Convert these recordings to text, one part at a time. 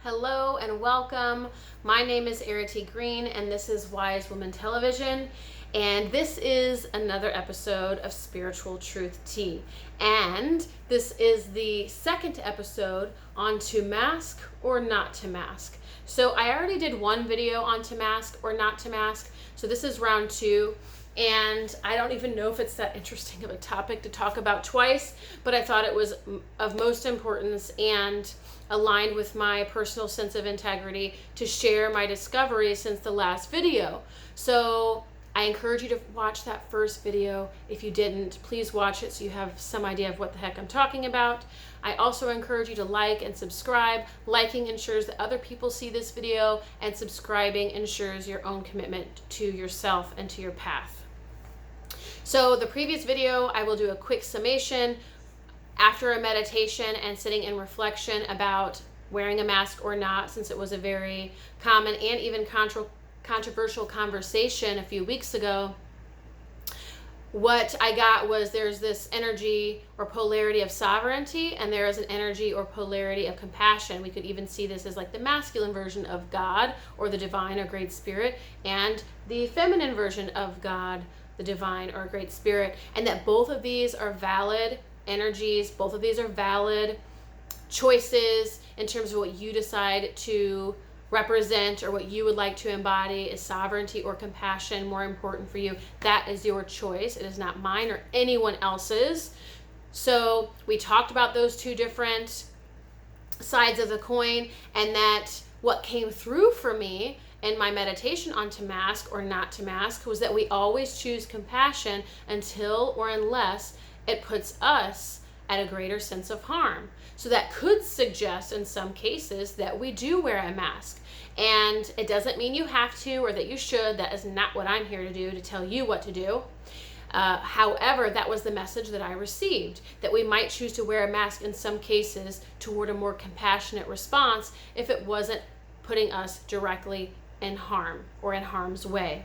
Hello and welcome. My name is Errity Green and this is Wise Woman Television, and this is another episode of Spiritual Truth Tea. And this is the second episode on to mask or not to mask. So I already did one video on to mask or not to mask, so this is round two. And I don't even know if it's that interesting of a topic to talk about twice, but I thought it was of most importance and aligned with my personal sense of integrity to share my discoveries since the last video. So I encourage you to watch that first video. If you didn't, please watch it so you have some idea of what the heck I'm talking about. I also encourage you to like and subscribe. Liking ensures that other people see this video, and subscribing ensures your own commitment to yourself and to your path. So the previous video, I will do a quick summation after a meditation and sitting in reflection about wearing a mask or not, since it was a very common and even controversial conversation a few weeks ago. What I got was there's this energy or polarity of sovereignty, and there is an energy or polarity of compassion. We could even see this as like the masculine version of God or the divine or great spirit, and the feminine version of God, the divine or great spirit, and that both of these are valid energies, both of these are valid choices in terms of what you decide to represent or what you would like to embody. Is sovereignty or compassion more important for you? That is your choice. It is not mine or anyone else's. So we talked about those two different sides of the coin, and that what came through for me in my meditation on to mask or not to mask was that we always choose compassion until or unless it puts us at a greater sense of harm. So that could suggest in some cases that we do wear a mask. And it doesn't mean you have to or that you should. That is not what I'm here to do, to tell you what to do. However, that was the message that I received, that we might choose to wear a mask in some cases toward a more compassionate response if it wasn't putting us directly in harm or in harm's way.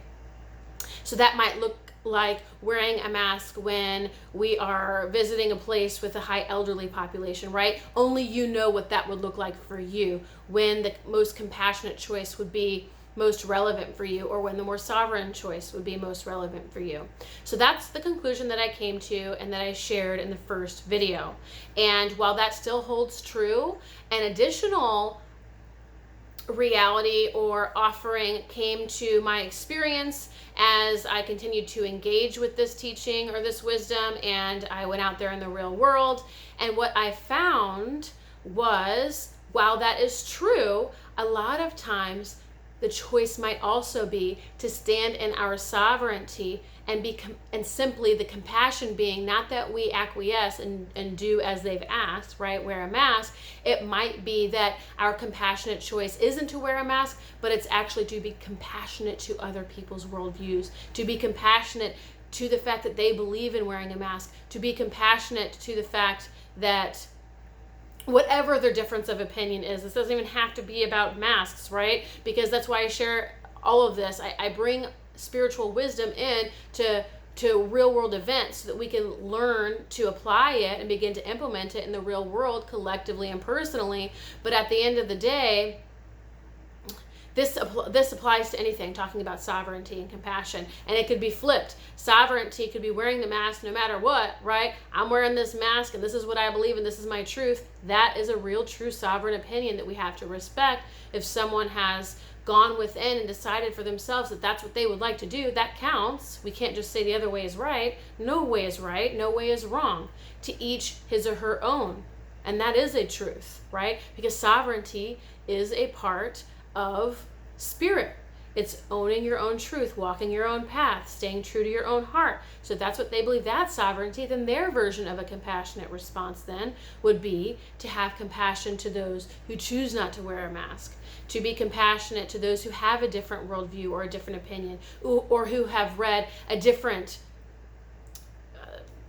So that might look like wearing a mask when we are visiting a place with a high elderly population, right? Only you know what that would look like for you, when the most compassionate choice would be most relevant for you, or when the more sovereign choice would be most relevant for you. So that's the conclusion that I came to and that I shared in the first video. And while that still holds true, an additional reality or offering came to my experience as I continued to engage with this teaching or this wisdom, and I went out there in the real world. And what I found was, while that is true, a lot of times the choice might also be to stand in our sovereignty and simply the compassion being not that we acquiesce and do as they've asked, right? Wear a mask. It might be that our compassionate choice isn't to wear a mask, but it's actually to be compassionate to other people's worldviews, to be compassionate to the fact that they believe in wearing a mask, to be compassionate to the fact that whatever their difference of opinion is, this doesn't even have to be about masks, right? Because that's why I share all of this. I bring spiritual wisdom in to real world events so that we can learn to apply it and begin to implement it in the real world collectively and personally. But at the end of the day, this applies to anything, talking about sovereignty and compassion. And it could be flipped. Sovereignty could be wearing the mask no matter what, right? I'm wearing this mask and this is what I believe and this is my truth. That is a real, true sovereign opinion that we have to respect. If someone has gone within and decided for themselves that that's what they would like to do, that counts. We can't just say the other way is right. No way is right. No way is wrong. To each his or her own. And that is a truth, right? Because sovereignty is a part of spirit. It's owning your own truth, walking your own path, staying true to your own heart. So if that's what they believe, that's sovereignty, then their version of a compassionate response then would be to have compassion to those who choose not to wear a mask, to be compassionate to those who have a different worldview or a different opinion, or who have read a different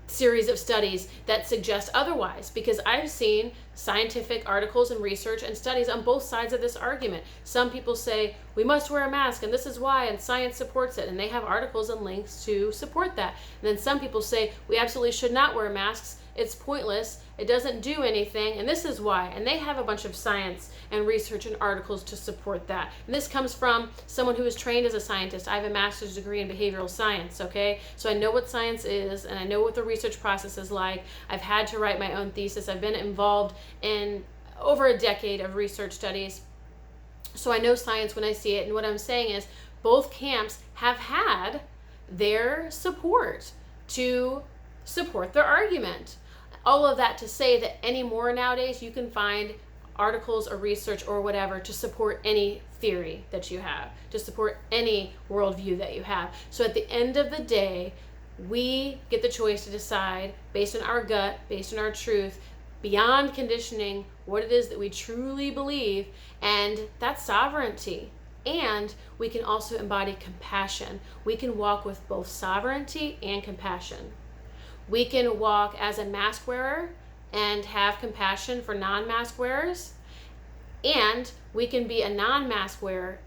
series of studies that suggest otherwise, because I've seen scientific articles and research and studies on both sides of this argument. Some people say we must wear a mask and this is why, and science supports it, and they have articles and links to support that. And then some people say we absolutely should not wear masks it's pointless, it doesn't do anything, and this is why. And they have a bunch of science and research and articles to support that. And this comes from someone who is trained as a scientist. I have a master's degree in behavioral science, okay? So I know what science is, and I know what the research process is like. I've had to write my own thesis. I've been involved in over a decade of research studies. So I know science when I see it, and what I'm saying is both camps have had their support to support their argument. All of that to say that anymore nowadays you can find articles or research or whatever to support any theory that you have, to support any worldview that you have. So at the end of the day, we get the choice to decide based on our gut, based on our truth, beyond conditioning, what it is that we truly believe, and that's sovereignty. And we can also embody compassion. We can walk with both sovereignty and compassion. We can walk as a mask wearer and have compassion for non-mask wearers. And we can be a non-mask wearer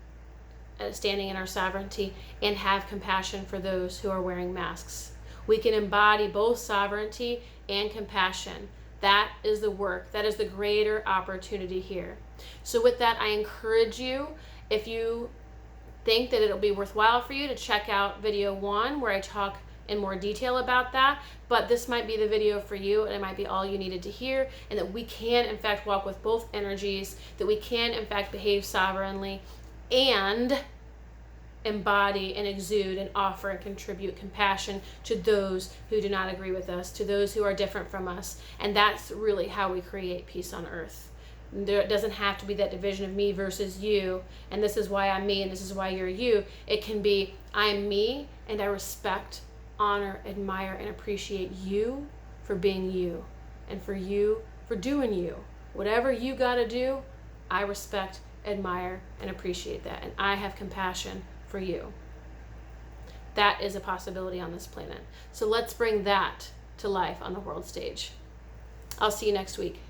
standing in our sovereignty and have compassion for those who are wearing masks. We can embody both sovereignty and compassion. That is the work. That is the greater opportunity here. So with that, I encourage you, if you think that it'll be worthwhile for you, to check out video 1 where I talk in more detail about that. But this might be the video for you, and it might be all you needed to hear, and that we can in fact walk with both energies, that we can in fact behave sovereignly and embody and exude and offer and contribute compassion to those who do not agree with us, to those who are different from us. And that's really how we create peace on earth. There doesn't have to be that division of me versus you, and this is why I'm me and this is why you're you. It can be I'm me and I respect, honor, admire, and appreciate you for being you, and for you for doing you. Whatever you gotta do, I respect, admire, and appreciate that, and I have compassion for you. That is a possibility on this planet. So let's bring that to life on the world stage. I'll see you next week.